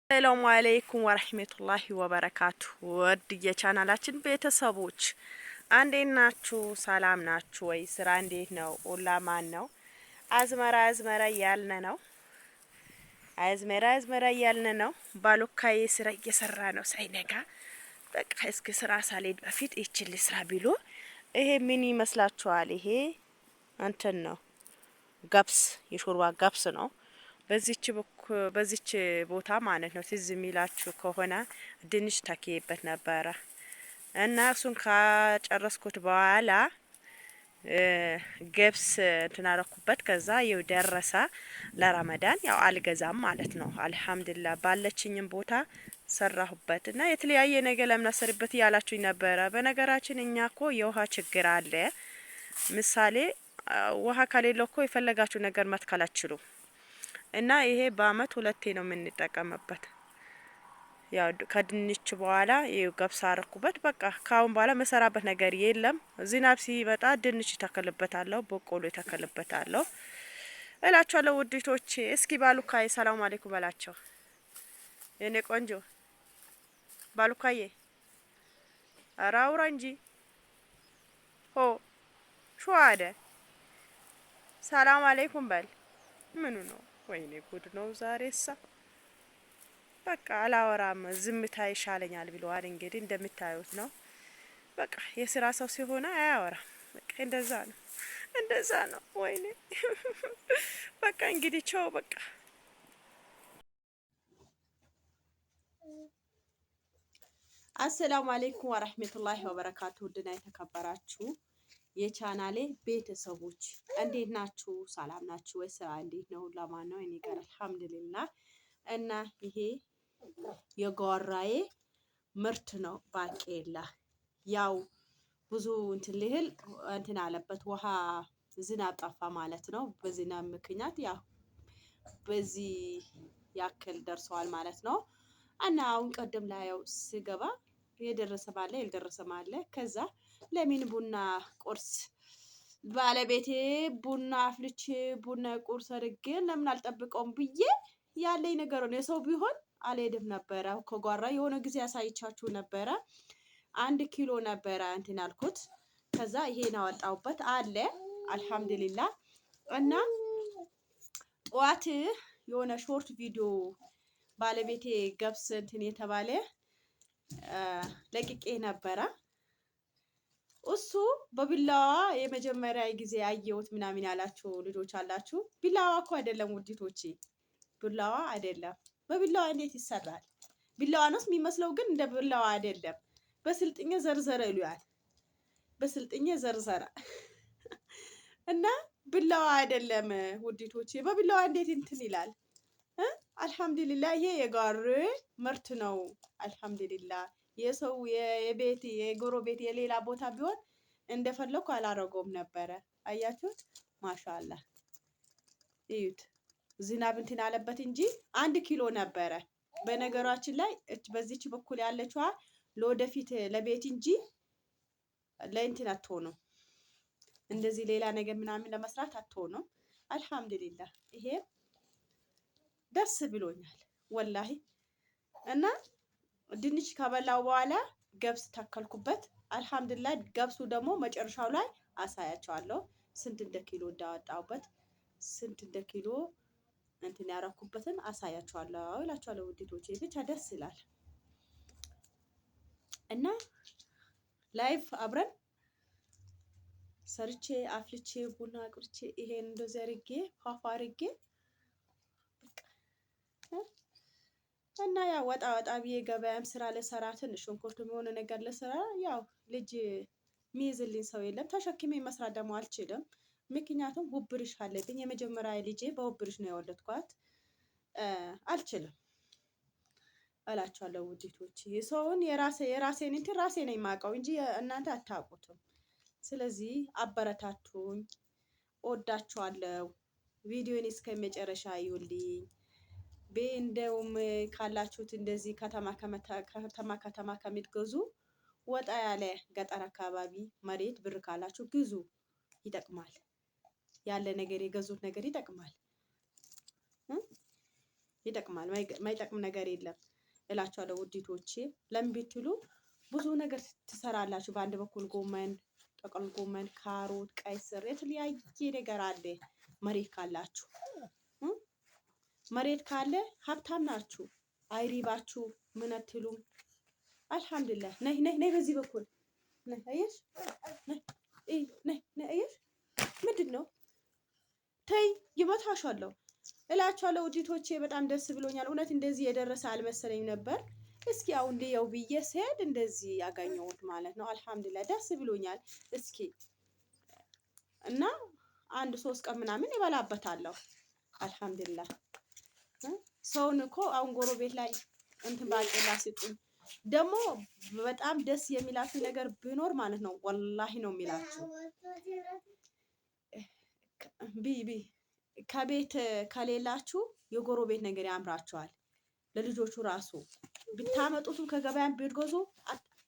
ሰላሙ አለይኩም ወራህመቱላሂ ወበረካቱ። ወድ የቻናላችን ቤተሰቦች እንዴት ናችሁ? ሰላም ናችሁ ወይ? ስራ እንዴት ነው? ሁላ ማን ነው? አዝመራ ያልነ ነው። አዝመራ ያልነ ነው። ባሉካዬ ስራ እየሰራ ነው ሳይነጋ። በቃ እስኪ ስራ ሳልሄድ በፊት ይችል ስራ ቢሉ ይሄ ምን ይመስላችኋል? ይሄ እንትን ነው፣ ገብስ፣ የሾርባ ገብስ ነው። በዚች ቦታ ማለት ነው። ትዝ የሚላችሁ ከሆነ ድንች ተክዬበት ነበረ እና እሱን ካጨረስኩት በኋላ ገብስ እንትን አረኩበት። ከዛ ይው ደረሰ ለረመዳን። ያው አልገዛም ማለት ነው። አልሐምዱሊላህ ባለችኝም ቦታ ሰራሁበት እና የተለያየ ነገር ለምናሰርበት ያላችሁኝ ነበረ። በነገራችን እኛ እኮ የውሃ ችግር አለ። ምሳሌ ውሃ ከሌለው እኮ የፈለጋችሁ ነገር መትከል አትችሉም። እና ይሄ በአመት ሁለቴ ነው የምንጠቀምበት። ያው ከድንች በኋላ ይሄው ገብስ አረኩበት። በቃ ካሁን በኋላ መሰራበት ነገር የለም። ዝናብ ሲመጣ ድንች ተከልበታለሁ፣ በቆሎ ተከልበታለሁ እላችኋለሁ። ውድቶቼ እስኪ ባሉካዬ ሰላም አለይኩም በላቸው። የኔ ቆንጆ ባሉካዬ አራውራ እንጂ ሆ ሹአደ ሰላም አለይኩም በል። ምኑ ነው? ወይኔ ጉድ ነው ዛሬሳ። በቃ አላወራም፣ ዝምታ ይሻለኛል ብለዋል። እንግዲህ እንደምታዩት ነው። በቃ የስራ ሰው ሲሆን አያወራም። በቃ እንደዛ ነው። ወይኔ በቃ እንግዲህ ቻው በቃ። አሰላሙ አለይኩም ወራህመቱላሂ ወበረካቱ። ውድና የተከበራችሁ የቻናሌ ቤተሰቦች እንዴት ናችሁ? ሰላም ናችሁ ወይ? ስራ እንዴት ነው? ለማን ነው? እኔ ጋር አልሐምዱሊላህ። እና ይሄ የጓራዬ ምርት ነው ባቄላ። ያው ብዙ እንትን ልህል እንትን አለበት ውሃ ዝናብ ጠፋ ማለት ነው። በዝናብ ምክንያት ያው በዚህ ያክል ደርሰዋል ማለት ነው። እና አሁን ቀደም ላይ ያው ስገባ የደረሰ ባለ ያልደረሰ ማለ። ከዛ ለምን ቡና ቁርስ ባለቤቴ ቡና አፍልቼ ቡና ቁርስ አድርጌ ለምን አልጠብቀውም ብዬ ያለኝ ነገር ነው። የሰው ቢሆን አልሄድም ነበረ። ከጓራ የሆነ ጊዜ ያሳይቻችሁ ነበረ። 1 ኪሎ ነበረ እንትን አልኩት። ከዛ ይሄን አወጣውበት አለ አልሐምዱሊላህ። እና ጠዋት የሆነ ሾርት ቪዲዮ ባለቤቴ ገብስ እንትን የተባለ ለቅቄ ነበረ። እሱ በቢላዋ የመጀመሪያ ጊዜ አየሁት ምናምን ያላችሁ ልጆች አላችሁ። ቢላዋ እኮ አይደለም ውዲቶቼ፣ ቢላዋ አይደለም። በቢላዋ እንዴት ይሰራል? ቢላዋ ነው የሚመስለው፣ ግን እንደ ቢላዋ አይደለም። በስልጥኛ ዘርዘረ ይሉያል። በስልጥኛ ዘርዘረ እና ቢላዋ አይደለም ውዲቶቼ። በቢላዋ እንዴት እንትን ይላል? አልሐምዱሊላህ ይሄ የጓሮ ምርት ነው። አልሐምዱሊላህ የሰው የቤት የጎረቤት የሌላ ቦታ ቢሆን እንደፈለኩ አላረገውም ነበረ። አያችሁት? ማሻአላህ እዩት። ዝናብ እንትን አለበት እንጂ 1 ኪሎ ነበረ። በነገራችን ላይ በዚች በኩል ያለችዋ ለወደፊት ለቤት እንጂ ለእንትን አትሆንም። እንደዚህ ሌላ ነገር ምናምን ለመስራት አትሆንም። አልሐምዱሊላህ ይሄ ደስ ብሎኛል ወላሂ። እና ድንች ከበላው በኋላ ገብስ ተከልኩበት። አልሐምዱሊላህ ገብሱ ደግሞ መጨረሻው ላይ አሳያቸዋለሁ ስንት እንደ ኪሎ እንዳወጣውበት፣ ስንት እንደ ኪሎ እንትን ያረኩበትን አሳያቸዋለሁ እላቸዋለሁ ውዲቶቼ። ብቻ ደስ ይላል። እና ላይፍ አብረን ሰርቼ አፍልቼ ቡና አቁርቼ ይሄን እንደዚህ አድርጌ ፋፋ አድርጌ እና ያው ወጣ ብዬ ገበያም ስራ ለሰራ ትንሽ ሽንኩርትም የሆነ ነገር ለሰራ ያው ልጅ ሚይዝልኝ ሰው የለም። ተሸክሜ መስራት ደግሞ አልችልም። ምክንያቱም ውብርሽ አለብኝ። የመጀመሪያ ልጄ በውብርሽ ነው የወለድኳት። አልችልም እላችኋለሁ ውዲቶች። ሰውን የራሴን እንትን ራሴ ነኝ የማውቀው እንጂ እናንተ አታውቁትም። ስለዚህ አበረታቱኝ፣ እወዳችኋለሁ። ቪዲዮን እስከ መጨረሻ ይዩልኝ። እንደውም ካላችሁት እንደዚህ ከተማ ከምትገዙ ወጣ ያለ ገጠር አካባቢ መሬት ብር ካላችሁ ግዙ፣ ይጠቅማል። ያለ ነገር የገዙት ነገር ይጠቅማል። ይጠቅማል። ማይጠቅም ነገር የለም እላችኋለሁ ውዲቶቼ። ለምን ብትሉ ብዙ ነገር ትሰራላችሁ። በአንድ በኩል ጎመን፣ ጥቅል ጎመን፣ ካሮት፣ ቀይ ስር የተለያየ ነገር አለ። መሬት ካላችሁ መሬት ካለ ሀብታም ናችሁ። አይሪባችሁ ምን አትሉም። አልሐምዱሊላህ። ነይ ነይ ነይ፣ በዚህ በኩል ነይ። አየሽ ነይ ነይ ነይ። አየሽ ምንድን ነው? ተይ ይመታሻለሁ እላችኋለሁ ውዲቶቼ። በጣም ደስ ብሎኛል። እውነት እንደዚህ የደረሰ አልመሰለኝ ነበር። እስኪ አሁን ልየው ብዬ ስሄድ እንደዚህ ያገኘሁት ማለት ነው። አልሐምዱሊላህ ደስ ብሎኛል። እስኪ እና 1-3 ቀን ምናምን ይበላበታለሁ። አልሐምዱሊላህ። ሰውን እኮ አሁን ጎረቤት ላይ እንትን ባቄላ ስጡኝ። ደግሞ በጣም ደስ የሚላችሁ ነገር ቢኖር ማለት ነው ወላሂ ነው የሚላችሁ ከቤት ከሌላችሁ የጎረቤት ነገር ያምራችኋል። ለልጆቹ ራሱ ብታመጡትም ከገበያም ቢገዙ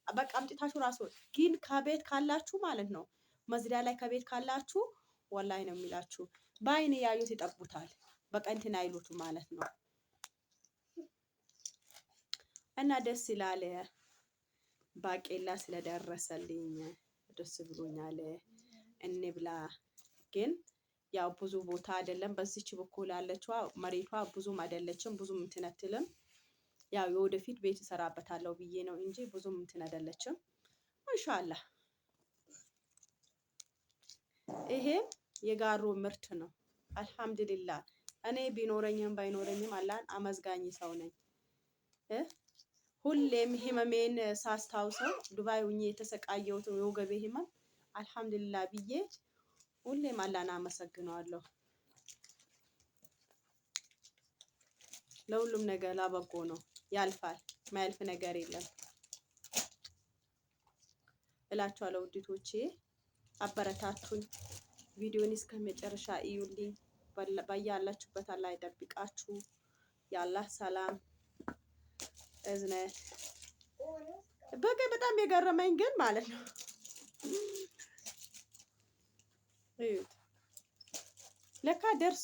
በቃ አምጥታችሁ ራሱ ግን ከቤት ካላችሁ ማለት ነው መዝሪያ ላይ ከቤት ካላችሁ ወላሂ ነው የሚላችሁ በአይን ያዩት ይጠቡታል። በቃ እንትን አይሉት ማለት ነው። እና ደስ ይላል። ባቄላ ስለደረሰልኝ ደስ ብሎኛል። እንብላ። ግን ያው ብዙ ቦታ አይደለም። በዚች በኩል ያለችዋ መሬቷ ብዙም አይደለችም። ብዙም እንትን አትልም። ያው የወደፊት ቤት እሰራበታለሁ ብዬ ነው እንጂ ብዙም እንትን አይደለችም። ኢንሻአላህ ይሄ የጋሮ ምርት ነው። አልሐምዱሊላህ። እኔ ቢኖረኝም ባይኖረኝም አላህን አመዝጋኝ ሰው ነኝ። ሁሌም ህመሜን ሳስታውሰው ዱባይ ሆኜ የተሰቃየሁት የወገቤ ህመም አልሐምዱሊላህ ብዬ ሁሌም አላህን አመሰግነዋለሁ። ለሁሉም ነገር ላበጎ ነው። ያልፋል። ማያልፍ ነገር የለም እላችኋለሁ ውዲቶቼ። አበረታቱኝ። ቪዲዮን እስከ መጨረሻ እዩልኝ። ባያላችሁበት አላህ ይጠብቃችሁ። የአላህ ሰላም እዝነት በቃ በጣም የገረመኝ ግን ማለት ነው ለካ ደርስ